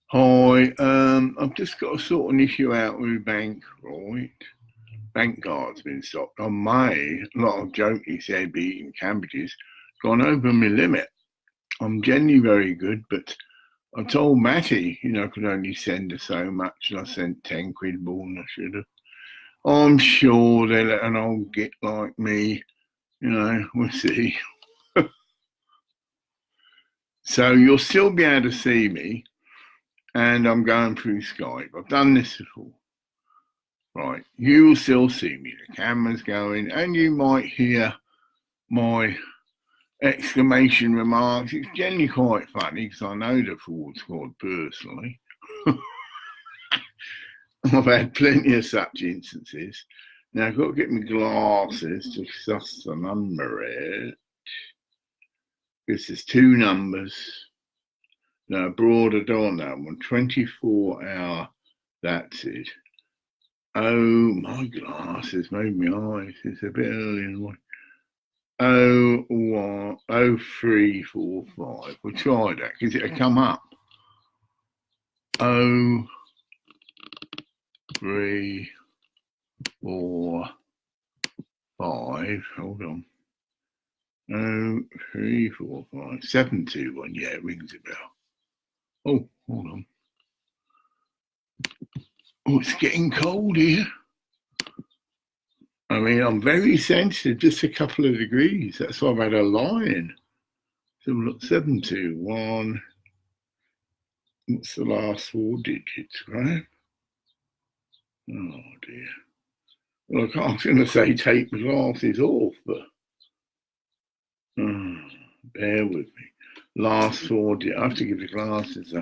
Hi, I've just got to sort an issue out with bank, right? Bank card's been stopped on May. A lot of jokey said be eating cabbages. Gone over my limit. I'm generally very good, but I told Matty, I could only send her so much, and I sent 10 quid more than I should have. I'm sure they'll let an old git like me, we'll see. So you'll still be able to see me, and I'm going through Skype. I've done this before. Right, you will still see me. The camera's going, and you might hear my exclamation remarks. It's generally quite funny because I know the forward squad personally. I've had plenty of such instances. Now I've got to get my glasses to suss the number out. Because there's two numbers. No, broader door number, 24-hour, that's it. Oh, my glasses made my eyes. It's a bit early in the morning. 0345. We'll try that because it'll come up. 0345. Hold on. 0345 721. Yeah, it rings a bell. Oh, hold on. Oh, it's getting cold here. I mean, I'm very sensitive, just a couple of degrees. That's why I've had a line. So look, 721. What's the last four digits, right? Oh dear. Well, I was going to say take my glasses off, but bear with me. Last four digits. I have to give the glasses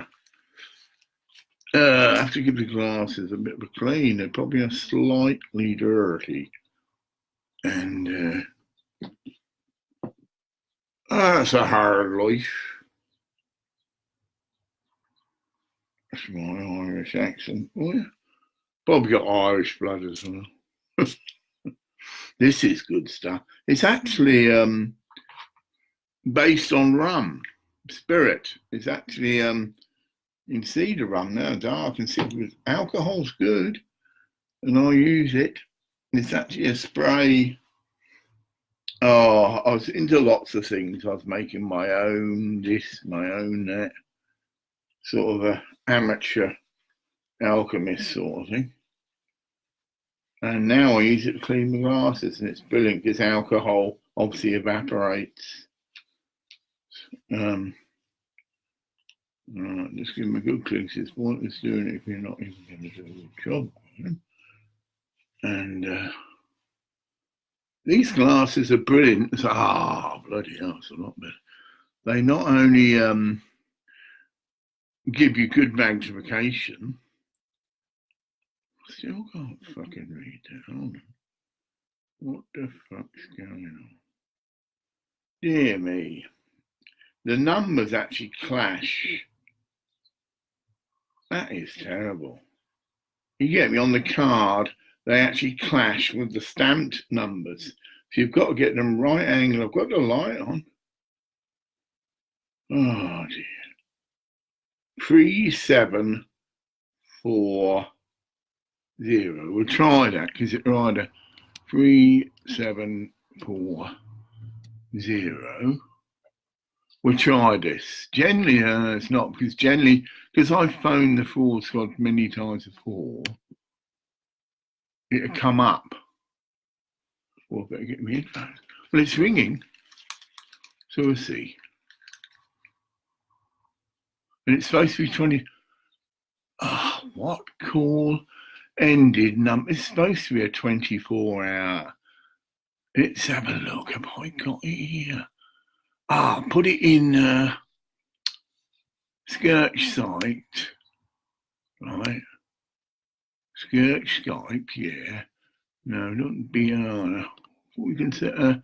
a bit of a clean. They probably are slightly dirty. And that's a hard life. That's my Irish accent. Oh, yeah. Probably got Irish blood as well. This is good stuff. It's actually based on rum. Spirit. It's actually you can see the rum now, dark and see with alcohol's good, and I use it. It's actually a spray. Oh, I was into lots of things. I was making my own this, my own that. Sort of a amateur alchemist sort of thing. And now I use it to clean my glasses, and it's brilliant because alcohol obviously evaporates. Just give them a good clean. It's pointless doing it if you're not even going to do a good job. And these glasses are brilliant. It's bloody hell, it's a lot better. They not only give you good magnification. Still can't fucking read that. Hold on. What the fuck's going on? Dear me. The numbers actually clash. That is terrible. You get me on the card, they actually clash with the stamped numbers. So you've got to get them right angle. I've got the light on. Oh dear. 3740. We'll try that because it's either 3740. We'll try this. Generally, it's not because I've phoned the forward squad many times before. It'll come up. Well, I better get my headphones. Well, it's ringing. So we'll see. And it's supposed to be 20. Oh, what call ended number? It's supposed to be a 24-hour. Let's have a look. Have I got it here? Put it in Skirch site. Right. Skirch Skype, yeah. No, not BR. We can set a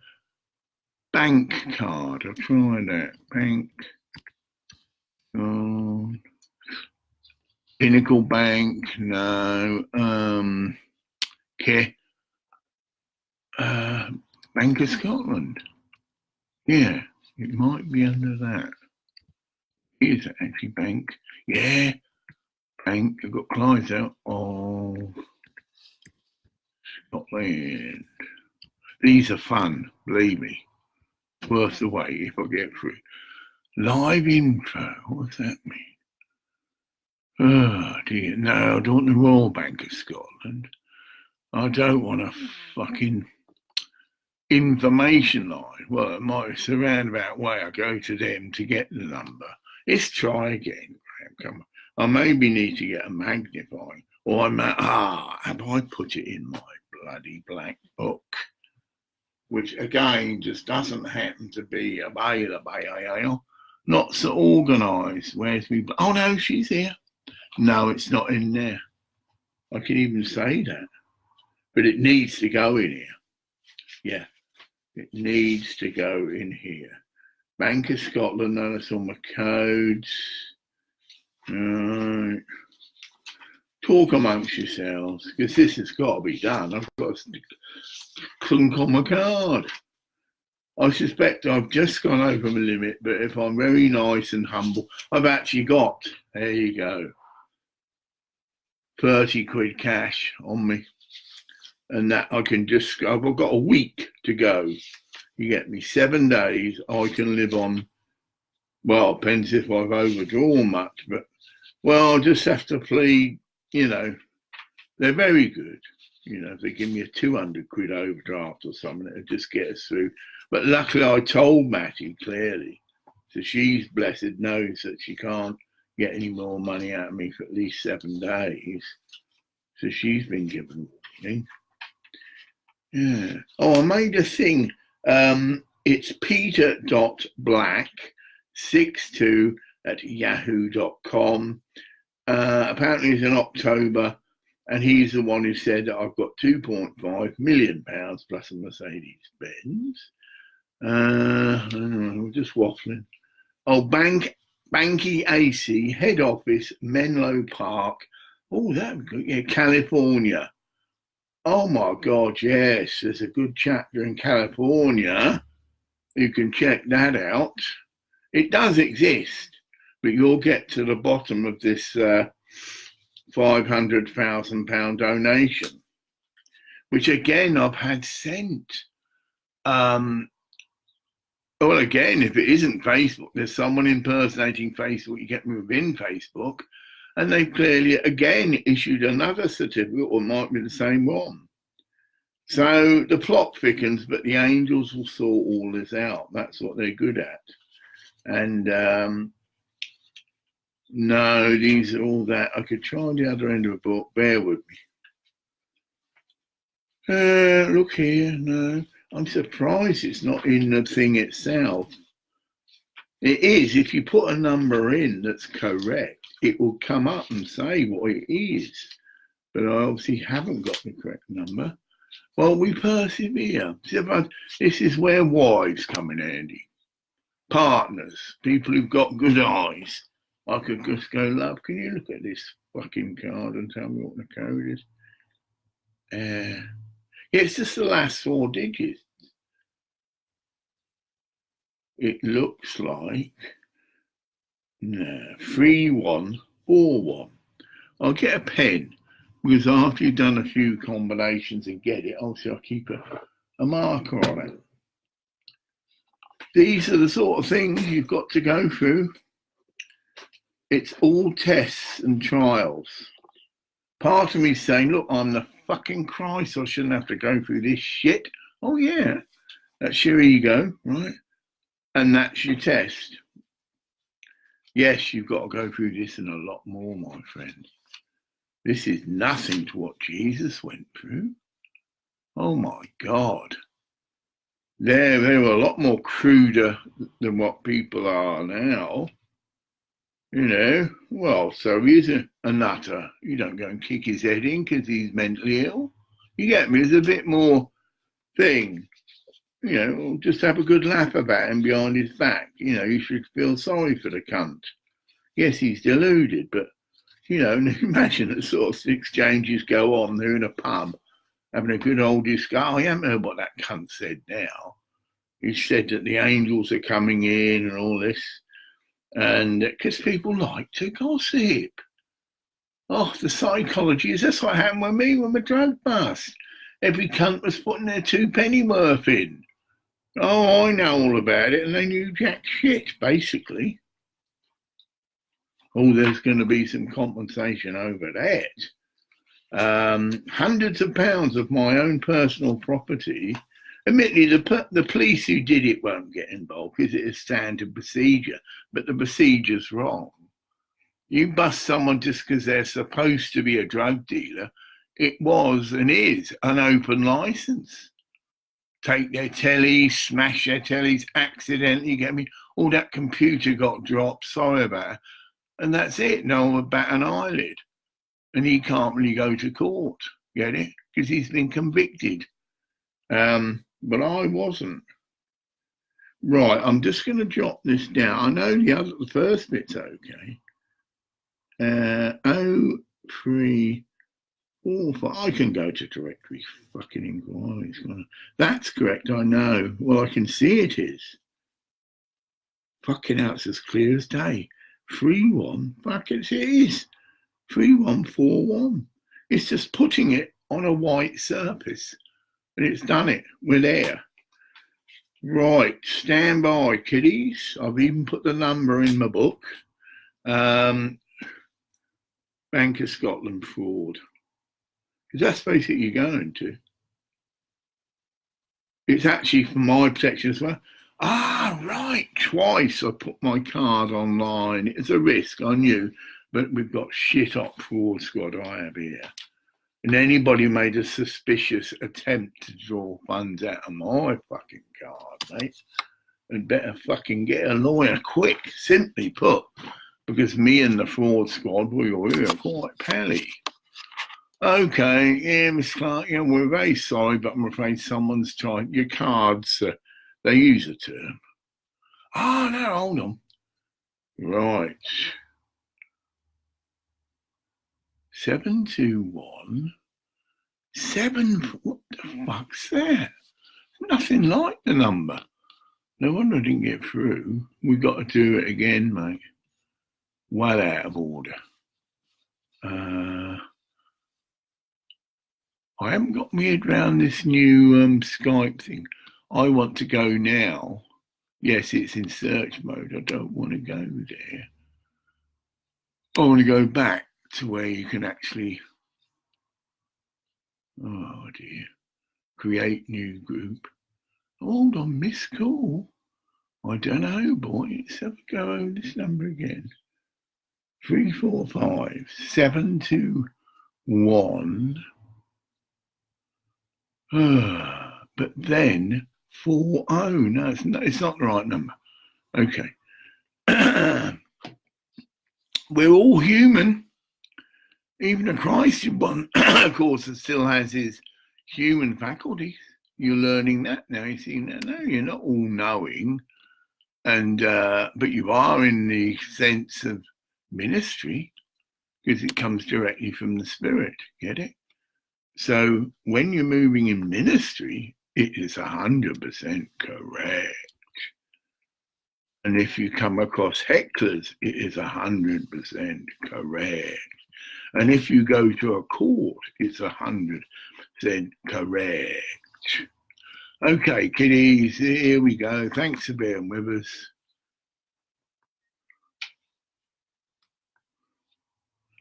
bank card. I'll try that. Bank. Pinnacle Bank, no. Okay. Bank of Scotland. Yeah, it might be under that. Here's actually bank. Yeah. And you've got clients out of Scotland. These are fun, believe me. It's worth the wait if I get through. Live intro, what's that mean? Oh dear, no, I don't want the Royal Bank of Scotland. I don't want a fucking information line. Well, it might be a roundabout way. I go to them to get the number. Let's try again, Graham. Come on. I maybe need to get a magnifying. Or have I put it in my bloody black book? Which again just doesn't happen to be available. Not so organised. Where's me? Oh no, she's here. No, it's not in there. I can even say that. But it needs to go in here. Yeah, it needs to go in here. Bank of Scotland, notice all my codes. Right. Talk amongst yourselves, because this has got to be done. I've got to clunk on my card. I suspect I've just gone over my limit, but if I'm very nice and humble, I've actually got, there you go, 30 quid cash on me. And that I can just, I've got a week to go. You get me 7 days, I can live on, well, depends if I've overdrawn much, but, well, I'll just have to plead, you know, they're very good. You know, if they give me a 200 quid overdraft or something, it'll just get us through. But luckily I told Matty clearly, so she's blessed knows that she can't get any more money out of me for at least 7 days. So she's been given warning. Yeah. Oh, I made a thing. It's peter.black62@yahoo.com. Apparently it's in October, and he's the one who said that I've got £2.5 million plus a Mercedes Benz. I don't know, we're just waffling. Oh, Banky AC, head office, Menlo Park. Oh, that's good. Yeah, California. Oh my God, yes, there's a good chapter in California. You can check that out. It does exist, but you'll get to the bottom of this £500,000 donation, which again I've had sent. Well, again, if it isn't Facebook, there's someone impersonating Facebook. You get me within Facebook. And they've clearly, again, issued another certificate, or it might be the same one. So the plot thickens, but the angels will sort all this out. That's what they're good at. And no, these are all that. I could try the other end of a book. Bear with me. Look here. No, I'm surprised it's not in the thing itself. It is. If you put a number in that's correct, it will come up and say what it is. But I obviously haven't got the correct number. Well, we persevere. This is where wives come in handy. Partners, people who've got good eyes. I could just go, love, can you look at this fucking card and tell me what the code is? Yeah, it's just the last 4 digits. It looks like 3141. I'll get a pen, because after you've done a few combinations and get it, obviously I'll keep a marker on it. These are the sort of things you've got to go through. It's all tests and trials. Part of me saying, look, I'm the fucking Christ, I shouldn't have to go through this shit. Oh yeah, that's your ego, right? And that's your test. Yes, you've got to go through this and a lot more, my friend. This is nothing to what Jesus went through. Oh my God. They were a lot more cruder than what people are now. You know, well, so he's a nutter. You don't go and kick his head in because he's mentally ill. You get me? There's a bit more thing. You know, just have a good laugh about him behind his back. You know, you should feel sorry for the cunt. Yes, he's deluded, but, you know, imagine the sort of exchanges go on. They're in a pub, having a good old discussion. I haven't heard what that cunt said now. He said that the angels are coming in and all this. And because people like to gossip. Oh, the psychology is that's what happened with me with my drug bust. Every cunt was putting their 2 penny worth in. Oh, I know all about it, and they knew jack shit, basically. Oh, there's going to be some compensation over that. Hundreds of pounds of my own personal property. Admittedly, the police who did it won't get involved because it is standard procedure, but the procedure's wrong. You bust someone just because they're supposed to be a drug dealer. It was and is an open license. Take their tellies, smash their tellies, accidentally get me. All that computer got dropped, sorry about it. And that's it. No one would bat an eyelid. And he can't really go to court, get it? Because he's been convicted. But I wasn't. Right, I'm just going to jot this down. I know the first bit's okay. 0345. I can go to directory fucking inquiries. That's correct, I know. Well, I can see it is. Fucking hell, it's as clear as day. 31, fuck it is. 3141. It's just putting it on a white surface. And it's done it. We're there. Right, stand by, kiddies. I've even put the number in my book. Bank of Scotland fraud. Because that's basically you're going to. It's actually for my protection as well. Ah, right, twice I put my card online. It's a risk, I knew, but we've got shit up fraud squad I have here. And anybody made a suspicious attempt to draw funds out of my fucking card, mate, and better fucking get a lawyer quick, simply put, because me and the fraud squad, we were quite pally. Okay, yeah, Miss Clark, yeah, we're very sorry, but I'm afraid someone's trying your cards. They use a term. Oh, no, hold on. Right. 721. What the fuck's that? Nothing like the number. No wonder I didn't get through. We've got to do it again, mate. Well out of order. I haven't got my head around this new Skype thing. I want to go now. Yes, it's in search mode. I don't want to go there. I want to go back to where you can actually, oh dear, create new group. Hold on, missed call. I don't know, boy. Let's have a go over this number again. 345 721. But then 40. No, it's not the right number. Okay. We're all human. Even a Christian one, of course, still has his human faculties. You're learning that now. You see, no, you're not all knowing, and but you are in the sense of ministry because it comes directly from the Spirit. Get it? So when you're moving in ministry, it is 100% correct. And if you come across hecklers, it is 100% correct. And if you go to a court, it's 100% correct. Okay, kiddies, here we go. Thanks for being with us.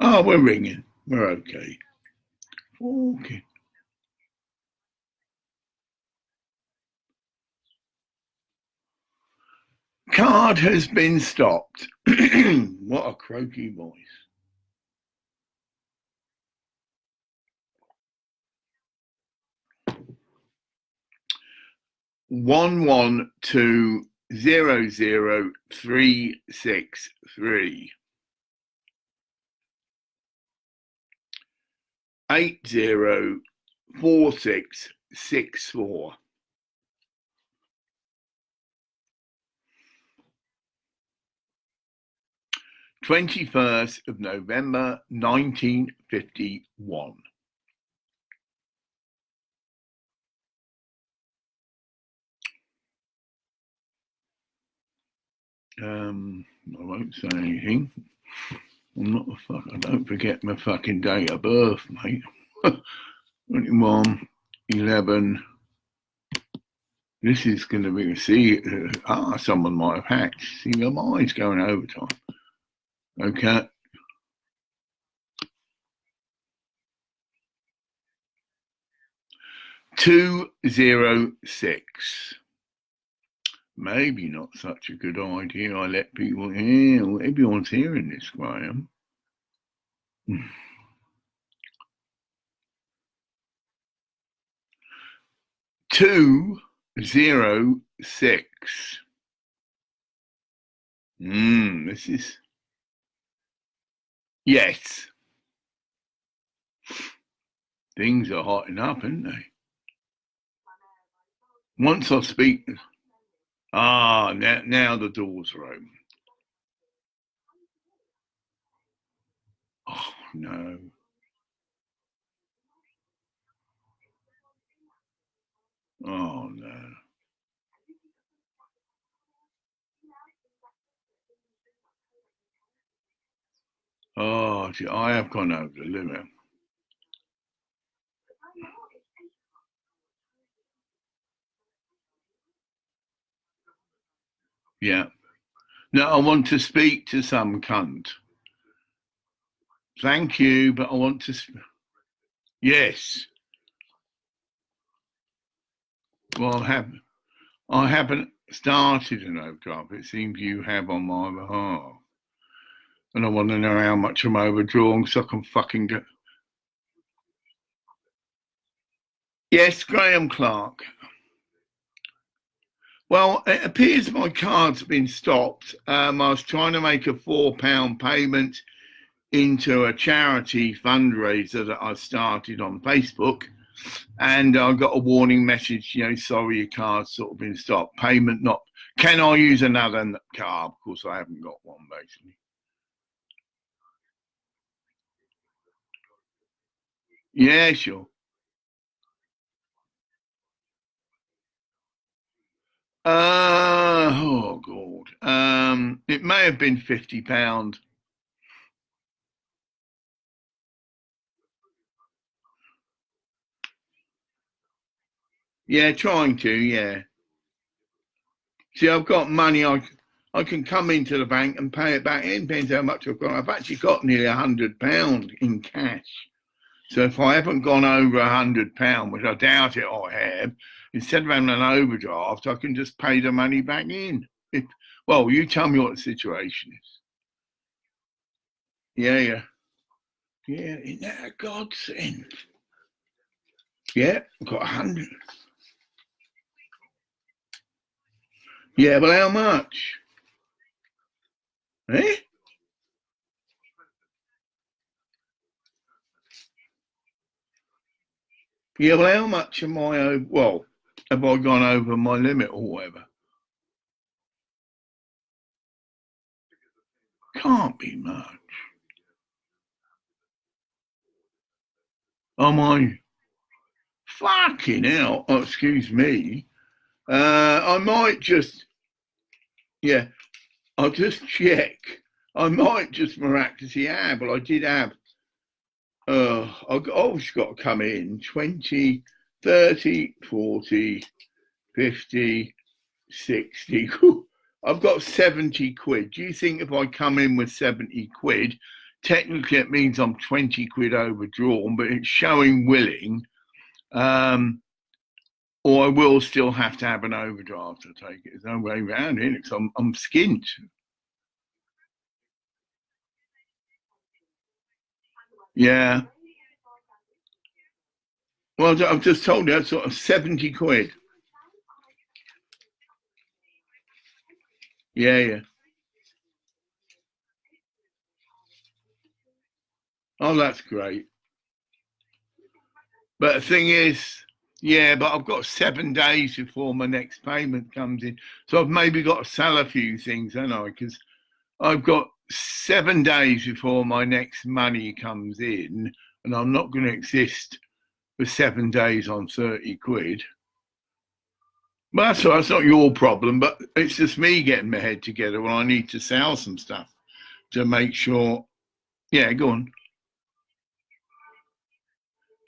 Oh, we're ringing. We're okay. Okay. Card has been stopped. What a croaky voice. 112000363 804664. 21st of November 1951. I won't say anything. I'm not a fuck. I don't forget my fucking date of birth, mate. 21, 11. This is going to be, someone might have hacked. See, my mind's going overtime. Okay. $206. Maybe not such a good idea. I let people hear. Everyone's hearing this, Graham. 206. This is, yes. Things are hotting up, aren't they? Once I speak, now the doors are open. Oh no. Oh no. Oh, I have gone over the limit. Yeah. No, I want to speak to some cunt. Thank you, but I want to. Yes. Well, I haven't started an overdraft. It seems you have on my behalf. And I want to know how much I'm overdrawn so I can fucking go. Yes, G.clark. Well, it appears my card's been stopped. I was trying to make a £4 payment into a charity fundraiser that I started on Facebook, and I got a warning message, sorry, your card's sort of been stopped. Payment not. Can I use another card? Of course, I haven't got one, basically. Yeah, sure. Oh God. It may have been £50. Yeah, trying to. Yeah. See, I've got money. I can come into the bank and pay it back in. Depends how much I've got. I've actually got nearly £100 in cash. So if I haven't gone over £100, which I doubt it I have, instead of having an overdraft, I can just pay the money back in. Well, you tell me what the situation is. Yeah. Isn't that a godsend? Yeah, I've got 100. Yeah, but how much? Eh? Yeah, well, how much am I over? Well, have I gone over my limit or whatever? Can't be much. Am I? Fucking hell. Oh, excuse me. I might just, yeah, I'll just check. I might just miraculously have, but I did have, I've obviously got to come in 20, 30, 40, 50, 60. I've got 70 quid. Do you think if I come in with 70 quid, technically it means I'm 20 quid overdrawn, but it's showing willing, or I will still have to have an overdraft to take it? There's no way around it because I'm skint. Yeah. Well, I've just told you, that's sort of 70 quid. Yeah. Oh, that's great. But the thing is, yeah, but I've got 7 days before my next payment comes in. So I've maybe got to sell a few things, haven't I? Because I've got 7 days before my next money comes in, and I'm not going to exist for 7 days on 30 quid. But that's all right, it's not your problem, but it's just me getting my head together when I need to sell some stuff to make sure. Yeah, go on.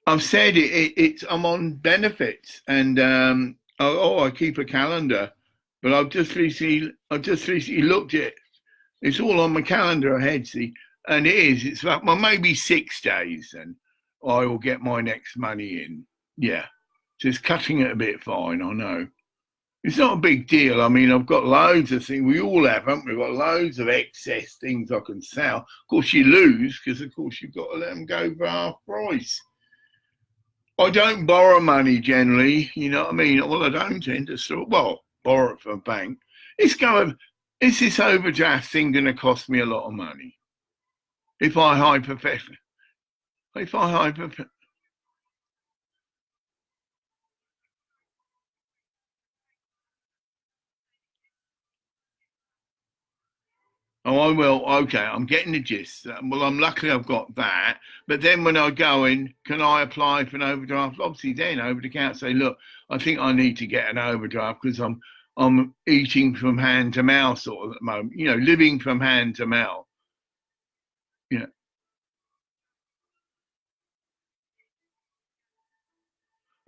I've said it's I'm on benefits, and I keep a calendar, but I've just recently looked at it. It's all on my calendar ahead, see, and it is. It's like, well, maybe 6 days, and I will get my next money in. Yeah, just cutting it a bit fine. I know it's not a big deal. I mean, I've got loads of things. We all have, haven't we? We've got loads of excess things I can sell. Of course, you lose because, of course, you've got to let them go for half price. I don't borrow money generally, you know what I mean? Well, I don't tend to borrow it from a bank. Is this overdraft thing going to cost me a lot of money? If I hypothetical, if I hypothetical, oh, I will. Okay, I'm getting the gist. Well, I'm lucky I've got that. But then when I go in, can I apply for an overdraft? Obviously, then over the counter say, look, I think I need to get an overdraft because I'm eating from hand to mouth sort of at the moment. You know, living from hand to mouth. You know.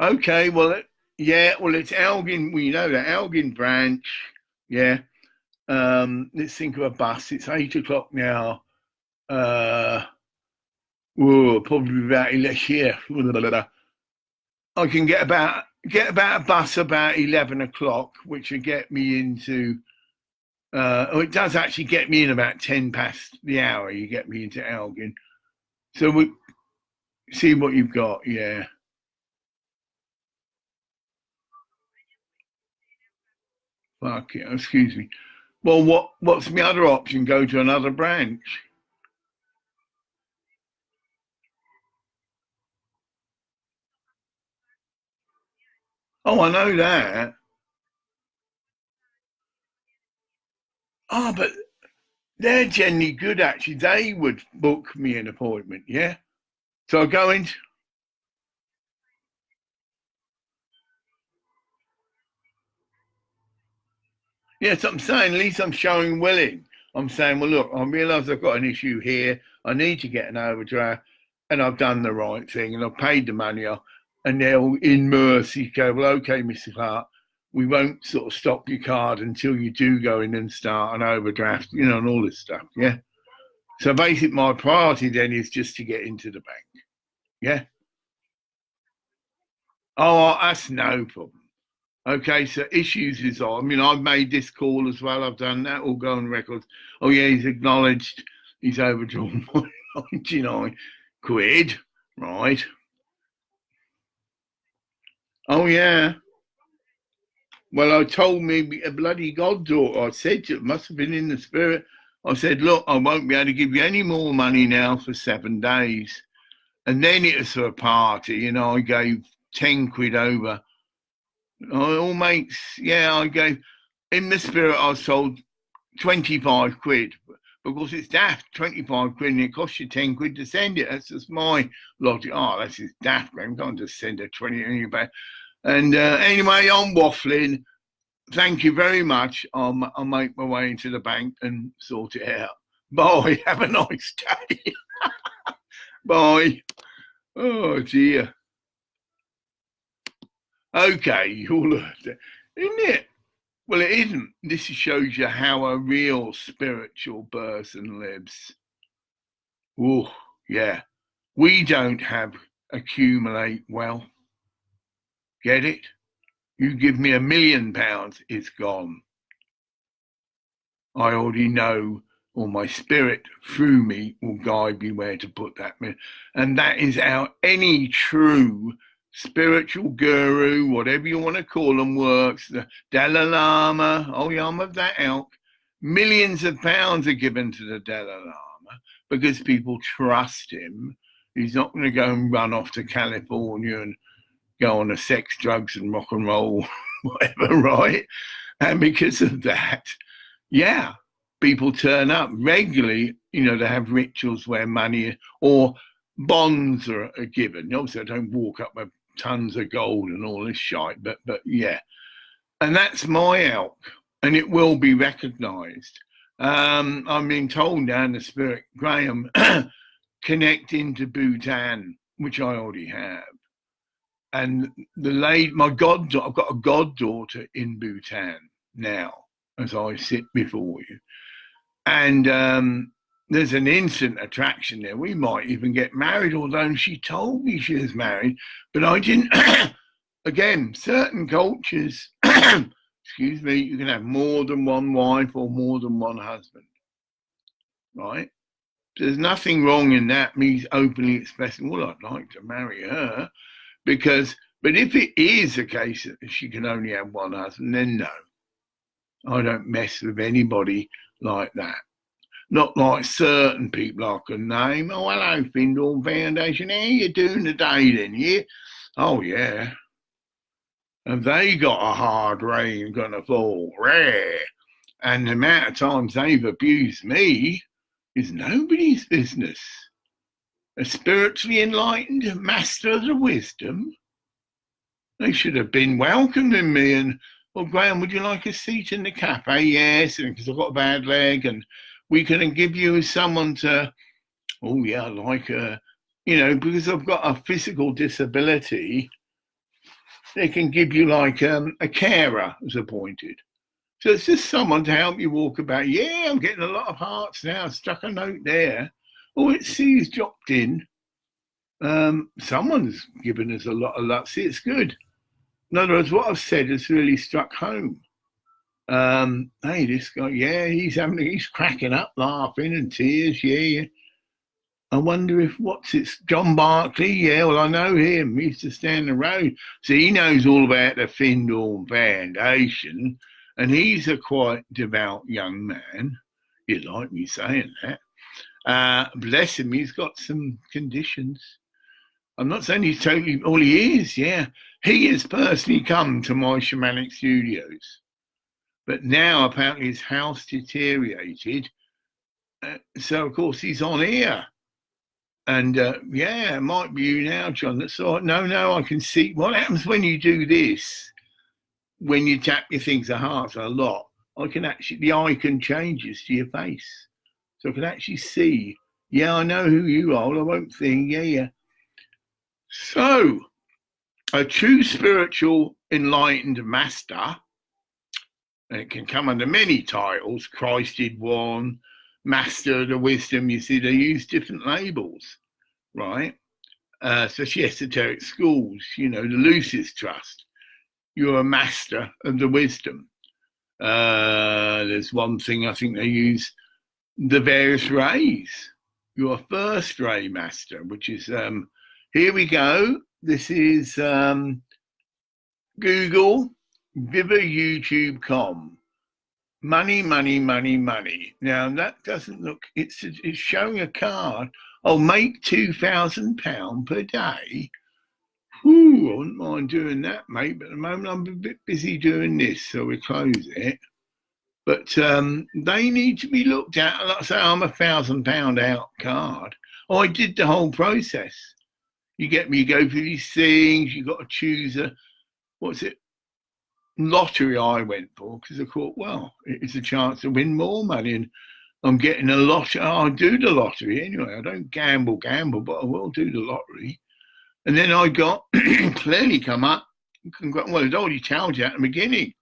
Okay, well, yeah, well, it's Elgin. We know that Elgin branch. Yeah. Let's think of a bus. It's 8 o'clock now. Uh, Probably about here. I can get a bus about 11 o'clock, which will get me into. Oh, it does actually get me in about 10 past the hour. You get me into Elgin. So we see what you've got. Yeah. Fuck it. Excuse me. Well, what's my other option? Go to another branch. Oh, I know that. Oh, but they're generally good, actually. They would book me an appointment, yeah? So I go in. Yes, I'm saying, at least I'm showing willing. I'm saying, well, look, I realise I've got an issue here. I need to get an overdraft, and I've done the right thing, and I've paid the money off. And they'll, in mercy, go, well, okay, Mr. Clark, we won't sort of stop your card until you do go in and start an overdraft, you know, and all this stuff, yeah? So basically, my priority then is just to get into the bank, yeah? Oh, that's no problem. Okay, so issues is on. I mean, I've made this call as well. I've done that. All go on records. Oh yeah, he's acknowledged he's overdrawn 99 quid. Right. Oh yeah. Well, I told me a bloody goddaughter. I said to it must have been in the spirit. I said, look, I won't be able to give you any more money now for 7 days. And then it was for a party, you know, I gave 10 quid over. Oh, it all makes, yeah, I gave, in the spirit, I was told 25 quid. Because it's daft, 25 quid, and it costs you 10 quid to send it. That's just my logic. Oh, that's just daft, man. You can't just send a 20 in your back. And anyway, I'm waffling. Thank you very much. I'll make my way into the bank and sort it out. Bye. Have a nice day. Bye. Oh, dear. Okay, you'll, isn't it? Well, it isn't. This shows you how a real spiritual person lives. Oh, yeah. We don't have accumulate wealth. Get it? You give me £1,000,000, it's gone. I already know, or my spirit through me will guide me where to put that. And that is how any true spiritual guru, whatever you want to call them, works. The Dalai Lama, oh yeah, I'm of that ilk. Millions of pounds are given to the Dalai Lama because people trust him. He's not going to go and run off to California and go on a sex, drugs, and rock and roll, whatever, right? And because of that, yeah, people turn up regularly. You know, they have rituals where money or bonds are given. Obviously, I don't walk up with tons of gold and all this shite, but yeah. And that's my elk, and it will be recognised. I'm being told now in the spirit, Graham, connecting to Bhutan, which I already have. And the lady, I've got a goddaughter in Bhutan now, as I sit before you. And there's an instant attraction there. We might even get married, although she told me she was married, but I didn't. Again, certain cultures, excuse me, you can have more than one wife or more than one husband, right? There's nothing wrong in that, me openly expressing, well, I'd like to marry her, but if it is a case that she can only have one husband, then no. I don't mess with anybody like that. Not like certain people I can name. Oh, hello, Findhorn Foundation. How you doing today then, yeah? Oh, yeah. Have they got a hard rain gonna fall? Rare. And the amount of times they've abused me is nobody's business. A spiritually enlightened master of the wisdom, they should have been welcoming me and, well, Graham, would you like a seat in the cafe? Yes, because I've got a bad leg and we can give you someone to, oh yeah, like a, because I've got a physical disability, they can give you like a carer as appointed. So it's just someone to help you walk about. Yeah, I'm getting a lot of hearts now. Stuck a note there. Oh, it sees dropped in. Someone's given us a lot of luck. See, it's good. In other words, what I've said has really struck home. Hey, this guy, yeah, he's cracking up, laughing and tears. Yeah. I wonder if John Barkley. Yeah, well, I know him. He used to stand the road. So he knows all about the Findhorn Foundation, and he's a quite devout young man. You'd like me saying that. Bless him, he's got some conditions. I'm not saying he's totally, all he is, yeah. He has personally come to my shamanic studios. But now apparently his house deteriorated. So, of course, he's on here. And yeah, it might be you now, John. That's all right. No, I can see what happens when you do this. When you tap your things, the heart a lot, the icon changes to your face. So I can actually see, yeah, I know who you are. I won't think, yeah. So, a true spiritual enlightened master, and it can come under many titles, Christed One, Master of the Wisdom. You see, they use different labels, right? Especially esoteric schools, the Lucis Trust. You're a master of the wisdom. There's one thing I think they use, the various rays. You're a first ray master, which is, here we go. This is Google, Viva YouTube.com. Money. Now that doesn't look, it's showing a card. Oh, make £2,000 per day. Ooh, I wouldn't mind doing that, mate, but at the moment I'm a bit busy doing this, so we close it. But they need to be looked at. Like I say, I'm £1,000 out card. Oh, I did the whole process. You go through these things, you got to choose lottery I went for, because I thought, well, it's a chance to win more money, and I'm getting a lottery. I'll do the lottery anyway. I don't gamble, but I will do the lottery. And then I got clearly come up. Well, it's already told you at the beginning.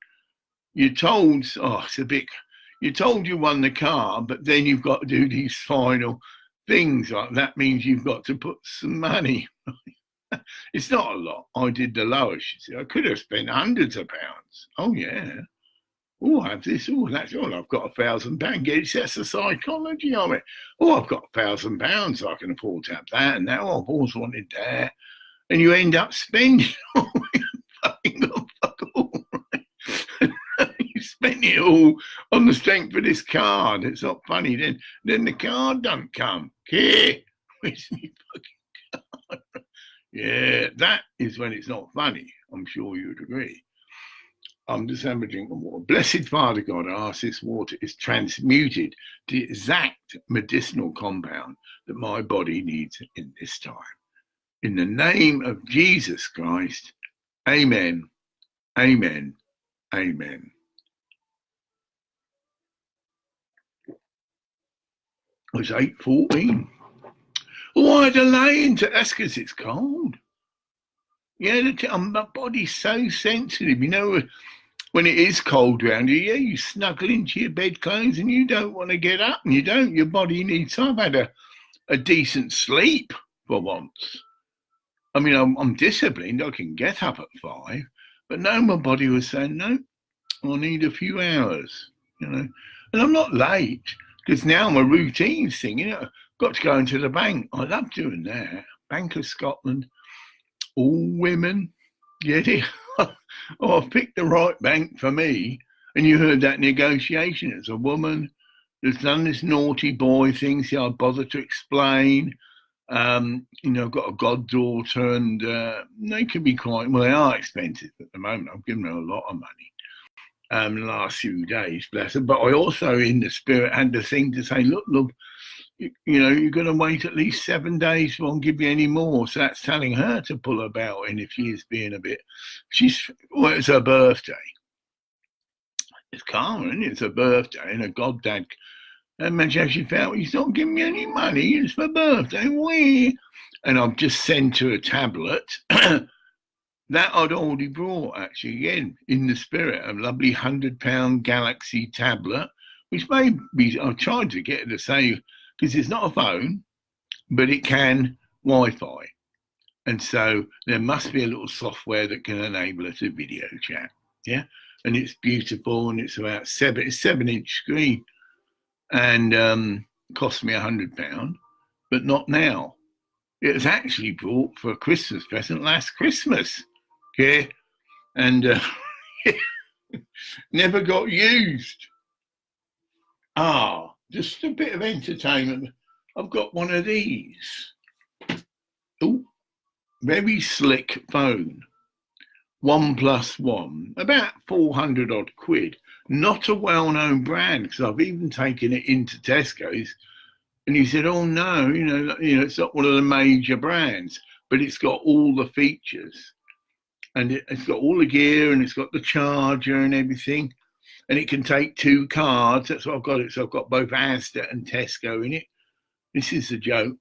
You're told, you're told you won the car, but then you've got to do these final things. Like that means you've got to put some money. It's not a lot. I did the lowest. You see, I could have spent hundreds of pounds. Oh yeah. Oh, I have this. Oh, that's all. I've got £1,000. That's the psychology of it. Oh, I've got £1,000, so I can afford to have that. And now I've always wanted that. And you end up spending all you spend it all on the strength of this card. It's not funny. Then the card don't come. Here, where's my fucking card? Yeah, that is when it's not funny. I'm sure you would agree. I'm just having a drink of water. Blessed Father God, I ask this water is transmuted to the exact medicinal compound that my body needs in this time. In the name of Jesus Christ, amen, amen, amen. It was 8:14. Oh, I had to lay into, that's because it's cold. Yeah, my body's so sensitive. You know, when it is cold around you, yeah, you snuggle into your bedclothes and you don't want to get up, and you don't. Your body needs. I've had a decent sleep for once. I mean, I'm disciplined. I can get up at 5, but no, my body was saying, no, I need a few hours, you know. And I'm not late because now my routine's thing, you know, got to go into the bank. I love doing that. Bank of Scotland, all women, get it? Oh, I've picked the right bank for me. And you heard that negotiation. It's a woman that's done this naughty boy thing. See, I bother to explain. You know, I've got a goddaughter, and they can be quite, well, they are expensive at the moment. I've given her a lot of money the last few days, bless her. But I also, in the spirit, had the thing to say, look, you know, you're going to wait at least 7 days before I give you any more. So that's telling her to pull her belt in if she is being a bit, well, it's her birthday. It's Carmen, it's her birthday, and her goddad, imagine how she felt, he's not giving me any money, it's my birthday, wee. And I've just sent her a tablet that I'd already brought, actually, again, in the spirit, a lovely £100 Galaxy tablet, which may be, I've tried to get her to say, because it's not a phone, but it can Wi-Fi. And so there must be a little software that can enable her to video chat. Yeah. And it's beautiful, and it's about 7-inch screen, and cost me £100, but not now. It was actually bought for a Christmas present last Christmas. Okay. And never got used. Just a bit of entertainment. I've got one of these. Oh, very slick phone. OnePlus about 400 odd quid. Not a well-known brand, because I've even taken it into Tesco's, and he said, "Oh no, you know, it's not one of the major brands, but it's got all the features, and it's got all the gear, and it's got the charger and everything, and it can take 2 cards. That's what I've got it. So I've got both Asda and Tesco in it. This is the joke.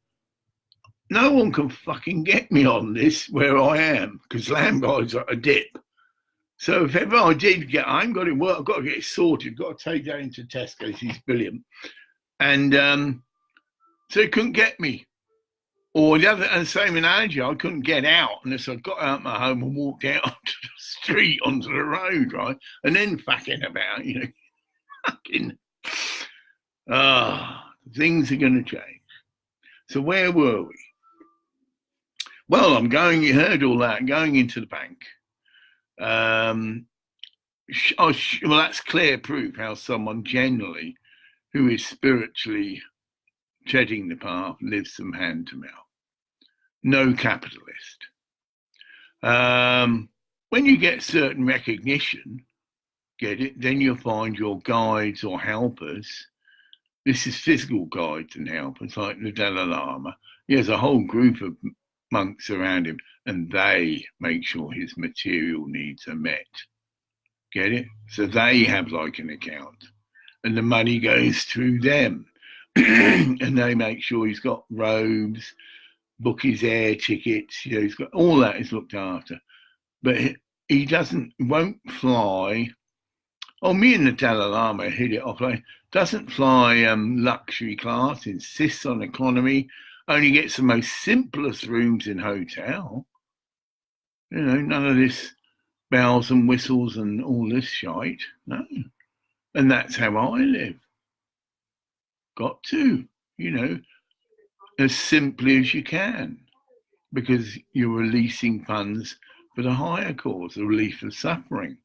No one can fucking get me on this where I am, because Lambide's at a dip. So if ever I did get, I ain't got it work, I've got to get it sorted, got to take that into Tesco, he's brilliant. And so he couldn't get me. Or the other, and same analogy, I couldn't get out unless I got out of my home and walked out onto the street, onto the road, right? And then fucking about, you know, fucking, things are going to change. So where were we? Well, I'm going, you heard all that, going into the bank. Well, that's clear proof how someone generally who is spiritually treading the path lives from hand to mouth. No capitalist. When you get certain recognition, get it, then you'll find your guides or helpers. This is physical guides and helpers, like the Dalai Lama. He has a whole group of monks around him, and they make sure his material needs are met. Get it? So they have like an account, and the money goes through them. And they make sure he's got robes, book his air tickets, you know, he's got all that is looked after. But he won't fly. Oh, me and the Dalai Lama hit it off. Like, doesn't fly luxury class, insists on economy, only gets the most simplest rooms in hotel. You know, none of this bells and whistles and all this shite. No. And that's how I live. Got to, you know, as simply as you can, because you're releasing funds for the higher cause, the relief of suffering.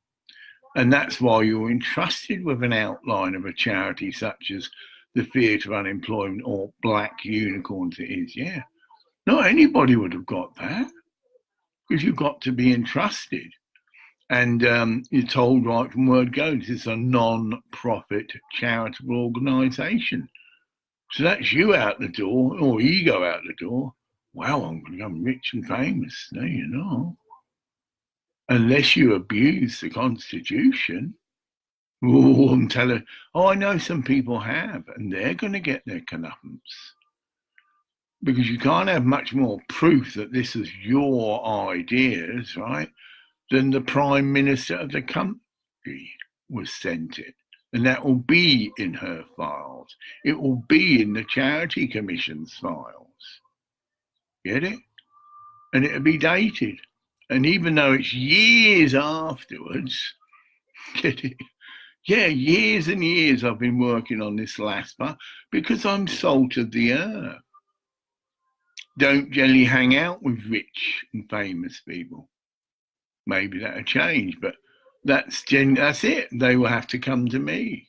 And that's why you're entrusted with an outline of a charity such as the Theatre of Unemployment or Black Unicorns it is. Yeah. Not anybody would have got that, because you've got to be entrusted. And you're told right from word go, this is a non-profit charitable organisation. So that's you out the door, or ego out the door. Wow, I'm going to become rich and famous. No, you're not. Unless you abuse the Constitution. Oh, I'm telling. Oh, I know some people have, and they're going to get their comeuppance. because you can't have much more proof that this is your ideas, right, than the Prime Minister of the country was sent it. And that will be in her files. It will be in the Charity Commission's files. Get it? And it'll be dated. And even though it's years afterwards, get it? Yeah, years and years I've been working on this LASPA because I'm salt of the earth. Don't generally hang out with rich and famous people. Maybe that'll change, but that's it. They will have to come to me.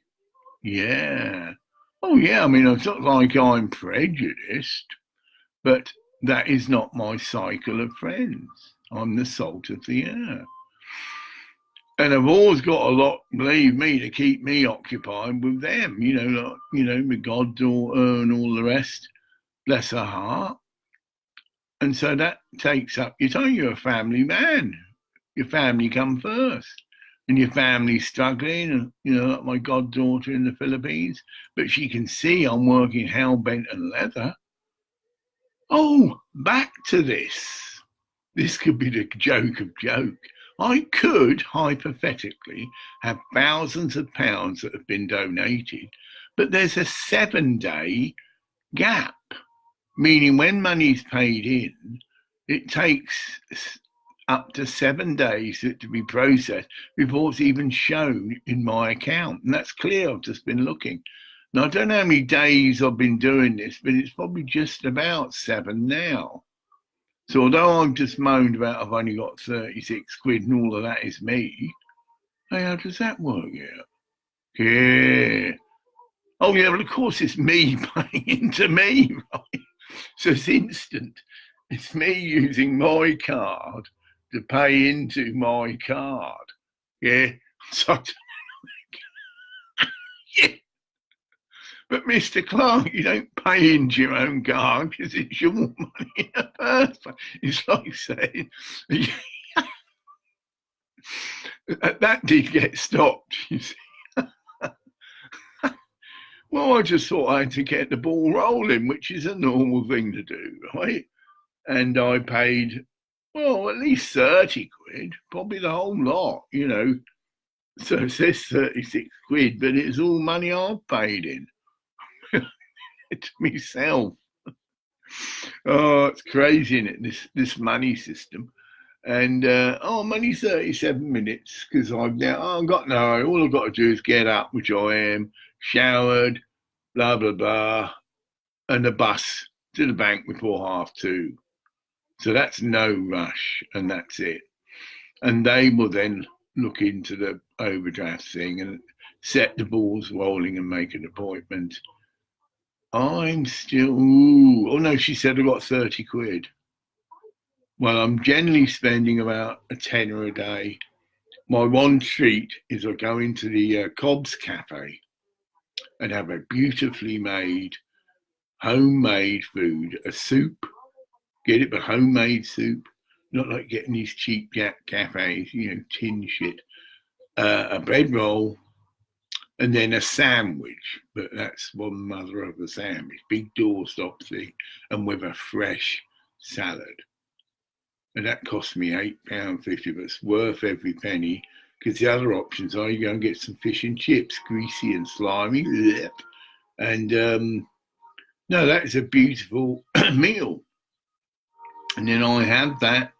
Yeah. Oh, yeah. I mean, it's not like I'm prejudiced, but that is not my cycle of friends. I'm the salt of the earth. And I've always got a lot, believe me, to keep me occupied with them, my goddaughter and all the rest. Bless her heart. And so that takes up your time. You're a family man. Your family come first. And your family's struggling, like my goddaughter in the Philippines. But she can see I'm working hell-bent and leather. Oh, back to this. This could be the joke of joke. I could, hypothetically, have thousands of pounds that have been donated, but there's a 7-day gap, meaning when money's paid in, it takes up to 7 days for it to be processed before it's even shown in my account. And that's clear, I've just been looking. Now, I don't know how many days I've been doing this, but it's probably just about 7 now. So although I've just moaned about I've only got 36 quid and all of that is me, hey, how does that work out? Yeah. Oh, yeah, well, of course it's me paying into me, right? So it's instant. It's me using my card to pay into my card. Yeah. So, yeah. But Mr. Clark, you don't pay into your own card because it's your money in the first place. It's like saying, that did get stopped, you see. Well, I just thought I had to get the ball rolling, which is a normal thing to do, right? And I paid, well, at least 30 quid, probably the whole lot, So it says 36 quid, but it's all money I've paid in. To myself. Oh, it's crazy, isn't it? This money system. And I'm only 37 minutes because all I've got to do is get up, which I am, showered, blah blah blah, and the bus to the bank before 2:30. So that's no rush, and that's it. And they will then look into the overdraft thing and set the balls rolling and make an appointment. I'm still, oh no, she said I got 30 quid. Well, I'm generally spending about a tenner a day. My one treat is I go into the Cobb's Cafe and have a beautifully made, homemade food, a soup. Get it, but homemade soup. Not like getting these cheap cafes, tin shit. A bread roll, and then a sandwich, but that's one mother of a sandwich, big doorstop thing, and with a fresh salad. And that cost me £8.50, but it's worth every penny, because the other options are you go and get some fish and chips, greasy and slimy, and no, that is a beautiful meal. And then I have that,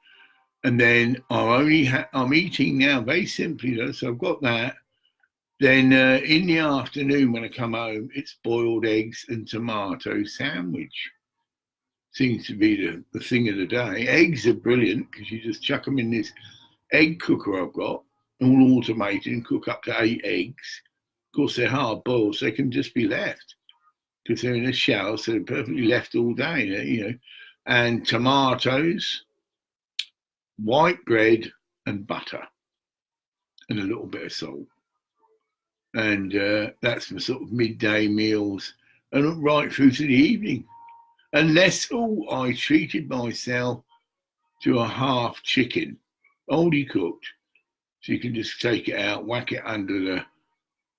and then I'm eating now very simply though, so I've got that. Then in the afternoon when I come home, it's boiled eggs and tomato sandwich. Seems to be the thing of the day. Eggs are brilliant because you just chuck them in this egg cooker I've got, all automated, and cook up to 8 eggs. Of course, they're hard boiled, so they can just be left because they're in a shell, so they're perfectly left all day, And tomatoes, white bread and butter and a little bit of salt. And that's my sort of midday meals and right through to the evening. Unless I treated myself to a half chicken, already cooked. So you can just take it out, whack it under the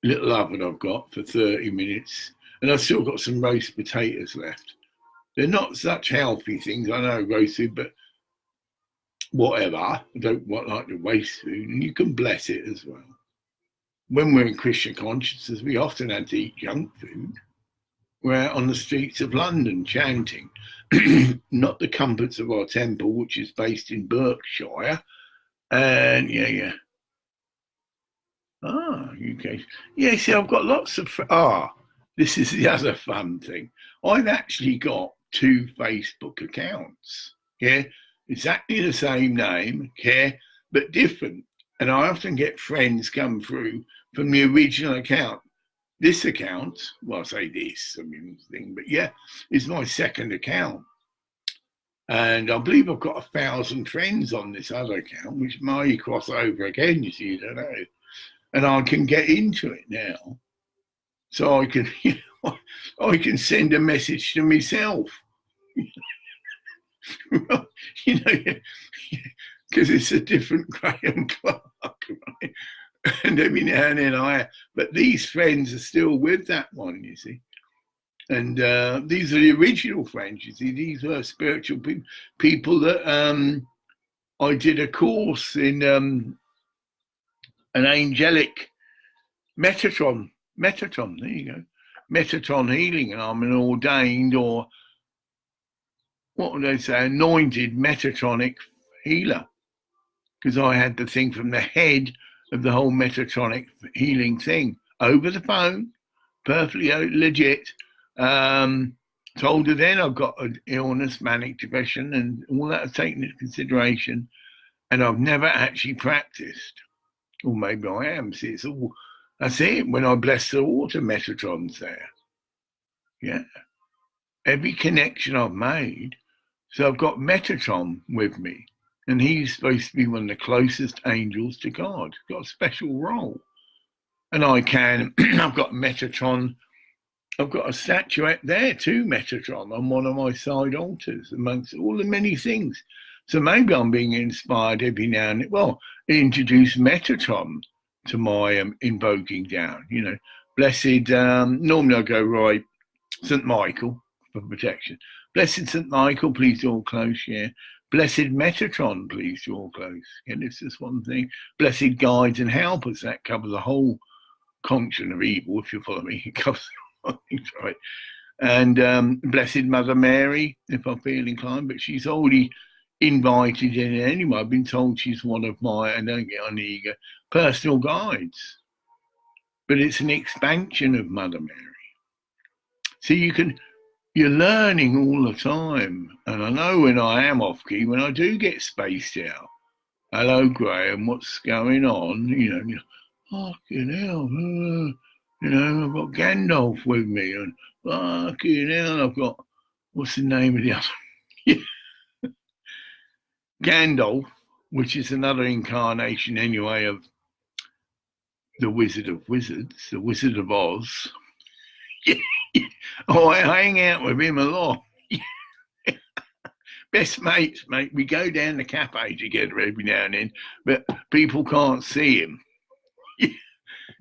little oven I've got for 30 minutes. And I've still got some roast potatoes left. They're not such healthy things, I know, roasted, but whatever. I don't like to waste food, and you can bless it as well. When we're in Christian consciousness, we often had to eat junk food. We're out on the streets of London chanting, not the comforts of our temple, which is based in Berkshire. And UK. Yeah, see, I've got lots of. This is the other fun thing. I've actually got 2 Facebook accounts. Yeah, exactly the same name. Yeah, but different. And I often get friends come through from the original account. This account, well, I say this, but yeah, is my second account. And I believe I've got 1,000 friends on this other account, which may cross over again, you see, you don't know. And I can get into it now. So I can, I can send a message to myself. Because it's a different Graham Clark, right? And every now and then but these friends are still with that one, you see. And these are the original friends, you see. These were spiritual people that I did a course in an angelic Metatron, there you go, Metatron healing, and I'm an ordained, or what would they say, anointed Metatronic healer, because I had the thing from the head of the whole Metatronic healing thing over the phone, perfectly legit. Told her then I've got an illness, manic depression, and all that is taken into consideration, and I've never actually practiced. Or maybe I am. See, it's all, that's it. When I bless the water, Metatron's there. Yeah. Every connection I've made. So I've got Metatron with me, and he's supposed to be one of the closest angels to God. He's got a special role. And I've got Metatron. I've got a statuette there too, Metatron, on one of my side altars, amongst all the many things. So maybe I'm being inspired every now and then. Well, introduce Metatron to my invoking down. Blessed, normally I go right, St. Michael for protection. Blessed St. Michael, please draw close, yeah. Blessed Metatron, please draw close. And it's just one thing. Blessed guides and helpers, that covers the whole conjunction of evil, if you follow me. It covers right. And Blessed Mother Mary, if I feel inclined, but she's already invited in anyway. I've been told she's one of my, I don't get on the ego, personal guides. But it's an expansion of Mother Mary. So you're learning all the time. And I know when I am off key, when I do get spaced out, hello Graham, what's going on? Fucking hell, I've got Gandalf with me, and fucking hell, I've got, what's the name of the other? Gandalf, which is another incarnation anyway of the Wizard of Wizards, the Wizard of Oz. I hang out with him a lot. Best mates, mate. We go down the cafe together every now and then, but people can't see him.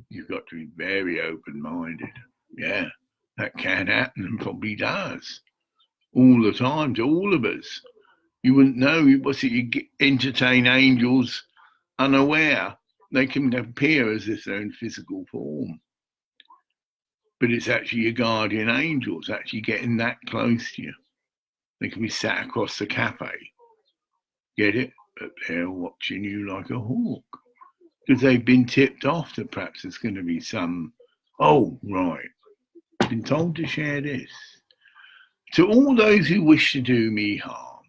You've got to be very open-minded. Yeah, that can happen and probably does all the time to all of us. You wouldn't know. You entertain angels unaware. They can appear as if they're in physical form. But it's actually your guardian angels actually getting that close to you. They can be sat across the cafe. Get it? But they're watching you like a hawk. Because they've been tipped off that perhaps there's going to be some, been told to share this. To all those who wish to do me harm,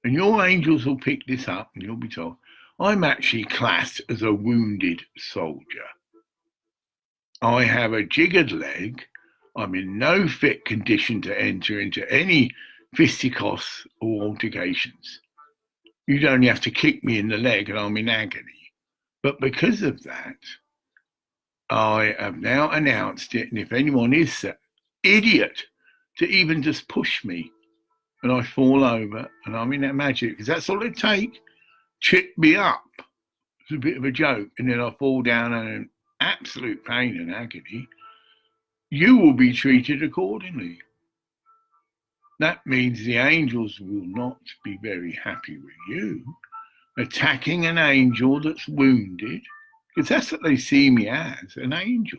and your angels will pick this up and you'll be told, I'm actually classed as a wounded soldier. I have a jiggered leg. I'm in no fit condition to enter into any fisticuffs or altercations. You'd only have to kick me in the leg and I'm in agony. But because of that, I have now announced it. And if anyone is that idiot to even just push me and I fall over and I'm in that magic, because that's all it takes, trip me up. It's a bit of a joke. And then I fall down and in absolute pain and agony. You will be treated accordingly. that means the angels will not be very happy with you. Attacking an angel that's wounded, because that's what they see me as, an angel.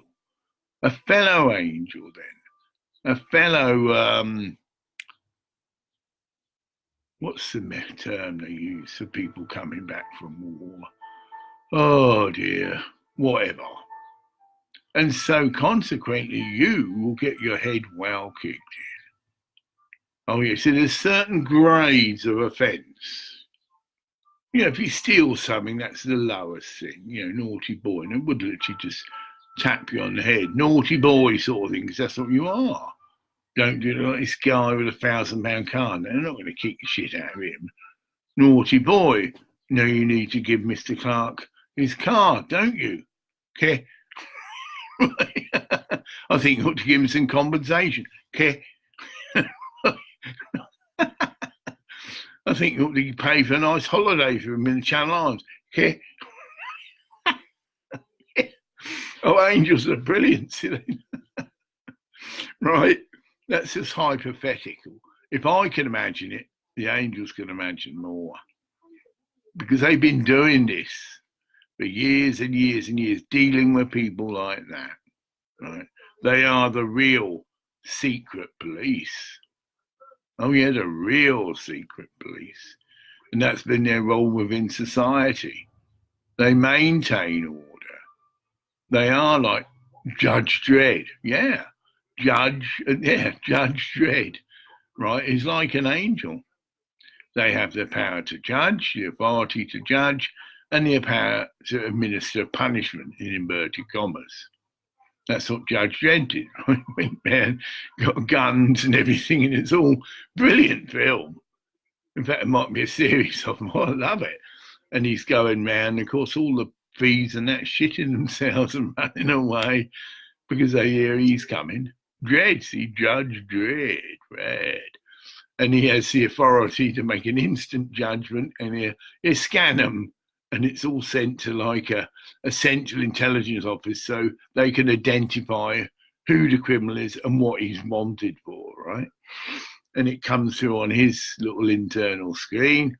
A fellow angel then. A fellow, what's the term they use for people coming back from war? Oh dear, whatever. And so consequently, you will get your head well kicked in. Oh yeah, so there's certain grades of offence. If you steal something, that's the lowest thing, naughty boy. And it would literally just tap you on the head. Naughty boy sort of thing, because that's what you are. Don't do it like this guy with £1,000 car. They're not going to kick the shit out of him. Naughty boy. No, you need to give Mr. Clark his car, don't you? Okay. I think you ought to give him some compensation. Okay. I think you ought to pay for a nice holiday for him in the Channel Islands. Okay. Oh, angels are brilliant, right? That's just hypothetical. If I can imagine it, the angels can imagine more. Because they've been doing this for years and years and years, dealing with people like that, right? They are the real secret police. Oh yeah, the real secret police. And that's been their role within society. They maintain order. They are like Judge Dredd. Yeah, Judge Dredd, right? He's like an angel. They have the power to judge, the authority to judge, and the power to administer punishment, in inverted commas. That's what Judge Dredd did. Went there, got guns and everything, and it's all brilliant film. In fact, it might be a series of them. I love it. And he's going round, of course, all the thieves and that shitting themselves and running away because they hear he's coming. Dredd, see, Judge Dredd. And he has the authority to make an instant judgment, and he'll scan them, and it's all sent to like a central intelligence office so they can identify who the criminal is and what he's wanted for, right? And it comes through on his little internal screen,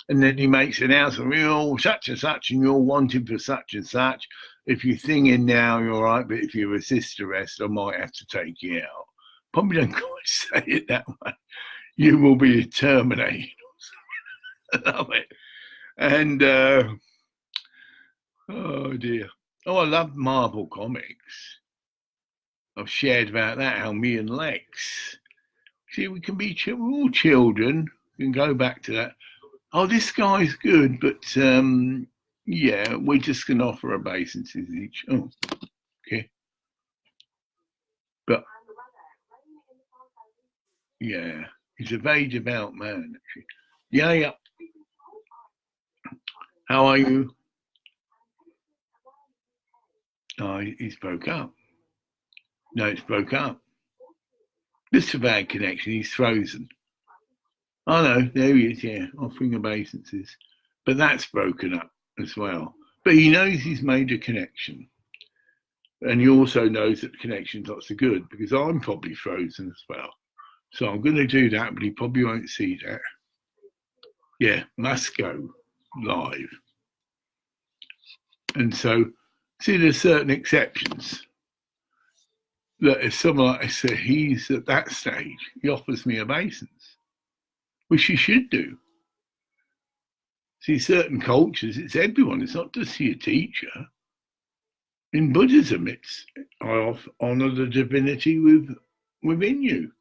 and then he makes an announcement, you're such and such, and you're wanted for such and such. If you're thinking now, you're all right, but if you resist arrest, I might have to take you out. Probably don't quite say it that way. You will be terminated. I love it. And, oh dear. Oh, I love Marvel Comics. I've shared about that, how me and Lex, see, we can be, we're all children. We can go back to that. Oh, this guy's good, but yeah, we're just going to offer obeisances each. Oh, okay. But, yeah, he's a very devout man, actually. Yeah. How are you? Oh, he's broke up. No, it's broke up. This is a bad connection. He's frozen. Oh no, there he is. Yeah, offering obeisances, but that's broken up as well. But he knows he's made a connection, and he also knows that the connection's not so good because I'm probably frozen as well. So I'm going to do that, but he probably won't see that. Yeah, must go live. And so, see, there's certain exceptions. That if someone like I say, he's at that stage, he offers me obeisance, which he should do. See, certain cultures, it's everyone, it's not just your teacher. In Buddhism, it's I honor the divinity within you.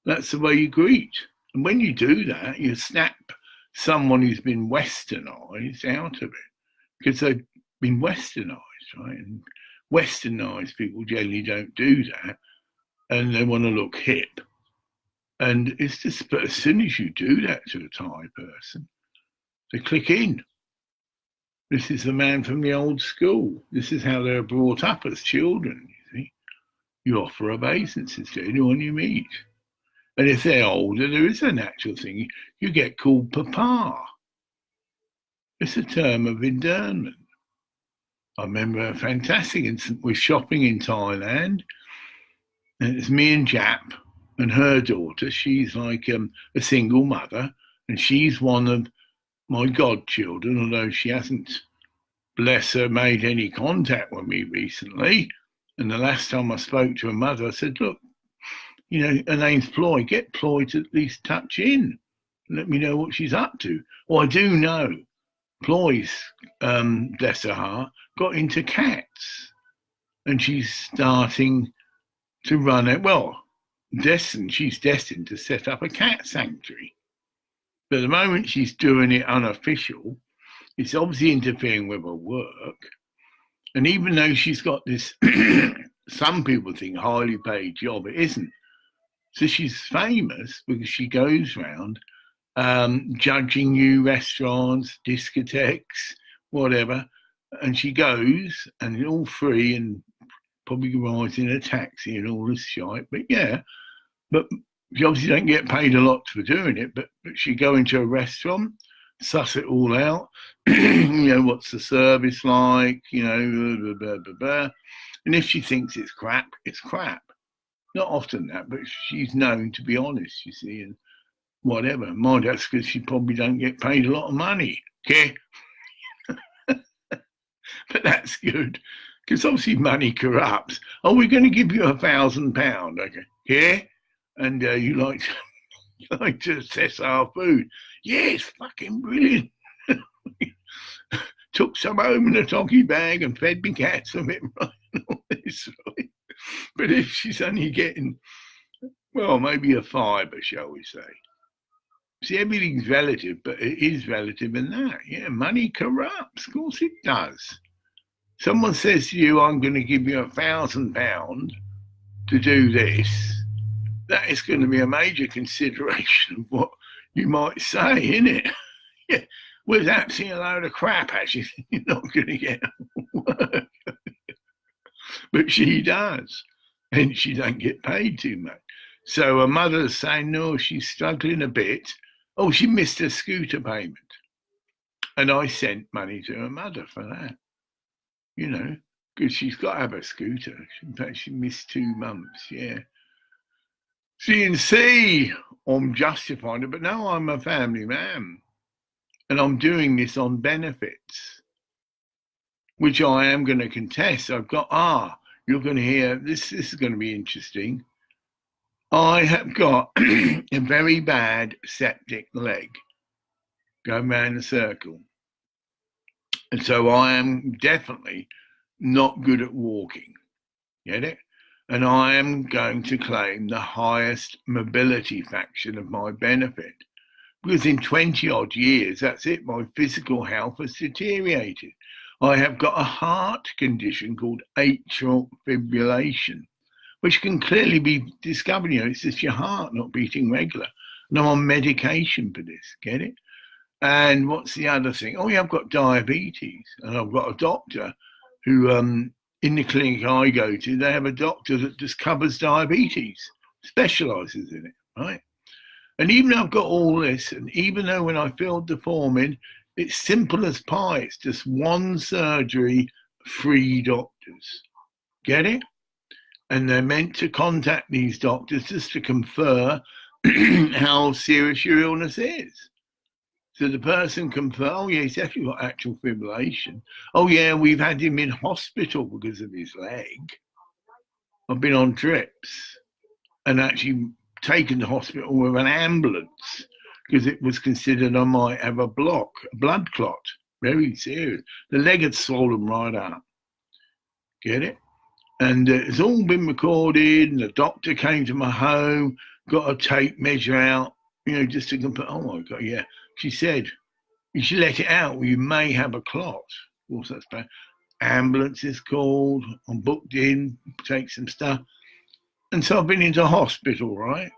That's the way you greet. And when you do that, you snap someone who's been westernized out of it because they've been westernized, right? And westernized people generally don't do that, and they want to look hip. And it's just, but as soon as you do that to a Thai person, they click in. This is the man from the old school. This is how they're brought up as children, you see. You offer obeisances to anyone you meet. And if they're older, there is a natural thing. You get called Papa. It's a term of endearment. I remember a fantastic incident. We're shopping in Thailand, and it's me and Jap, and her daughter, she's like a single mother, and she's one of my godchildren, although she hasn't, bless her, made any contact with me recently. And the last time I spoke to her mother, I said, look, you know, her name's Ploy. Get Ploy to at least touch in. Let me know what she's up to. Well, I do know Ploy's, bless her heart, got into cats. And she's starting to run it. Well, she's destined to set up a cat sanctuary. But at the moment she's doing it unofficial, it's obviously interfering with her work. And even though she's got this, some people think, highly paid job, it isn't. So she's famous because she goes around judging new restaurants, discotheques, whatever. And she goes, and it's all free, and probably rides in a taxi and all this shite. But yeah, but she obviously don't get paid a lot for doing it. But she go into a restaurant, suss it all out. You know, what's the service like? You know, blah, blah, blah, blah. And if she thinks it's crap, it's crap. Not often that, but she's known to be honest, you see, and whatever. Mind that's because she probably don't get paid a lot of money, okay? But that's good, because obviously money corrupts. Oh, we're going to give you £1,000, okay? Yeah? And you like to assess our food. Yeah, it's fucking brilliant. Took some home in a tocky bag and fed me cats with it, right? Right? But if she's only getting, well, maybe a fiver, shall we say. See, everything's relative, but it is relative in that. Yeah, money corrupts. Of course it does. Someone says to you, I'm going to give you £1,000 to do this. That is going to be a major consideration of what you might say, isn't it? Yeah, well, it's absolutely a load of crap, actually. You're not going to get work. But she does, and she don't get paid too much. So her mother's saying, no, she's struggling a bit. Oh, she missed her scooter payment. And I sent money to her mother for that, you know, because she's got to have a scooter. In fact, she missed 2 months, yeah. C&C, I'm justifying it, but no, I'm a family man. And I'm doing this on benefits, which I am going to contest. I've got, you're going to hear, this is going to be interesting. I have got a very bad septic leg going round the circle. And so I am definitely not good at walking. Get it? And I am going to claim the highest mobility fraction of my benefit. Because in 20 odd years, that's it, my physical health has deteriorated. I have got a heart condition called atrial fibrillation, which can clearly be discovered. You know, it's just your heart not beating regular. And I'm on medication for this, get it? And what's the other thing? Oh, yeah, I've got diabetes. And I've got a doctor who, in the clinic I go to, they have a doctor that just covers diabetes, specialises in it, right? And even though I've got all this, and even though when I filled the form in, it's simple as pie. It's just one surgery, 3 doctors. Get it? And they're meant to contact these doctors just to confer how serious your illness is. So the person confirms, oh yeah, he's definitely got atrial fibrillation. Oh yeah, we've had him in hospital because of his leg. I've been on trips and actually taken to hospital with an ambulance because it was considered I might have a blood clot, very serious. The leg had swollen right up. Get it? And it's all been recorded, and the doctor came to my home, got a tape measure out, you know, just to compare. Oh my God, yeah. She said, you should let it out or you may have a clot. Of course, that's bad. Ambulance is called, I'm booked in, take some stuff. And so I've been into hospital, right?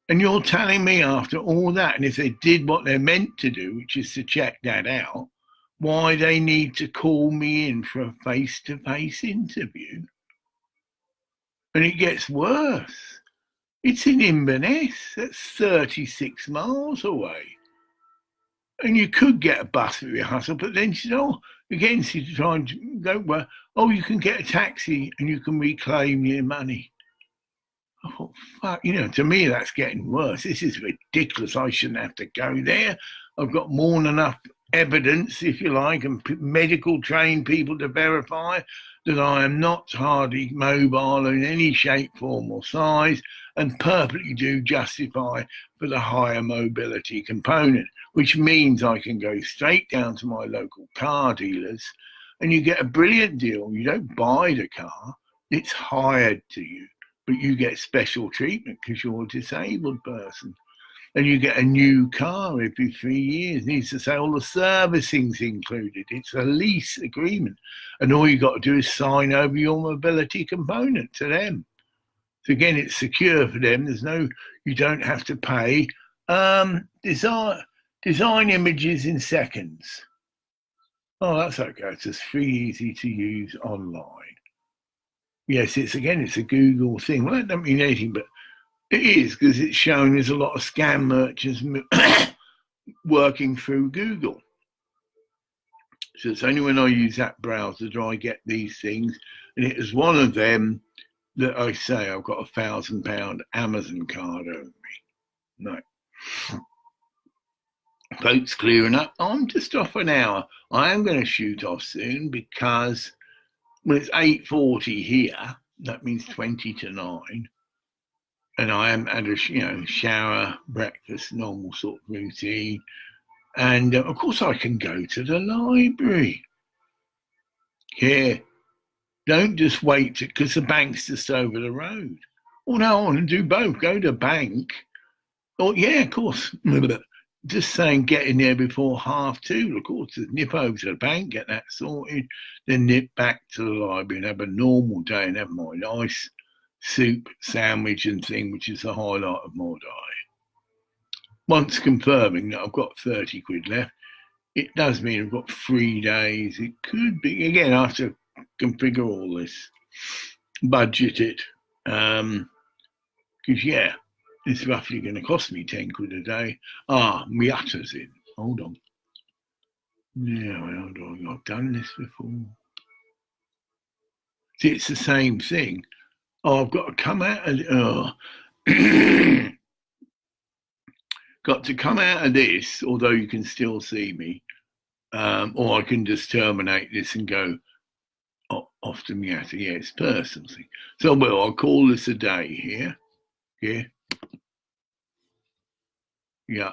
And you're telling me after all that, and if they did what they're meant to do, which is to check that out, why they need to call me in for a face-to-face interview. And it gets worse. It's in Inverness. That's 36 miles away. And you could get a bus with your hustle, but then she said, oh, again, she's trying to go, well, oh, you can get a taxi and you can reclaim your money. I thought, fuck, to me that's getting worse. This is ridiculous. I shouldn't have to go there. I've got more than enough evidence, if you like, and medical trained people to verify that I am not hardly mobile in any shape, form, or size, and perfectly do justify for the higher mobility component, which means I can go straight down to my local car dealers and you get a brilliant deal. You don't buy the car, it's hired to you, but you get special treatment because you're a disabled person. And you get a new car every 3 years. It needs to say all the servicing's included. It's a lease agreement. And all you got to do is sign over your mobility component to them. So again, it's secure for them. You don't have to pay. Design images in seconds. Oh, that's okay. It's just free, easy to use online. Yes, it's a Google thing. Well, that doesn't mean anything, but it is, because it's shown there's a lot of scam merchants working through Google. So it's only when I use that browser do I get these things. And it was one of them that I say I've got £1,000 Amazon card over me. No. Boat's clearing up. I'm just off an hour. I am going to shoot off soon because it's 8:40 here. That means 20 to 9. And I am at a shower, breakfast, normal sort of routine. And of course I can go to the library. Here, don't just wait because the bank's just over the road. Oh no, I want to do both. Go to the bank. Oh yeah, of course. Just saying get in there before 2:30. Of course, nip over to the bank, get that sorted, then nip back to the library and have a normal day and have my nice soup, sandwich and thing, which is the highlight of my day. Once confirming that I've got 30 quid left, it does mean I've got 3 days. It could be, again, I have to configure all this, budget it, because it's roughly going to cost me 10 quid a day. My utter's in. Hold on. Yeah, well, I've done this before. See, it's the same thing. I've got to come out of got to come out of this, although you can still see me, or I can just terminate this and go off to Miata. Yeah, it's personal thing. So, I'll call this a day here. Yeah.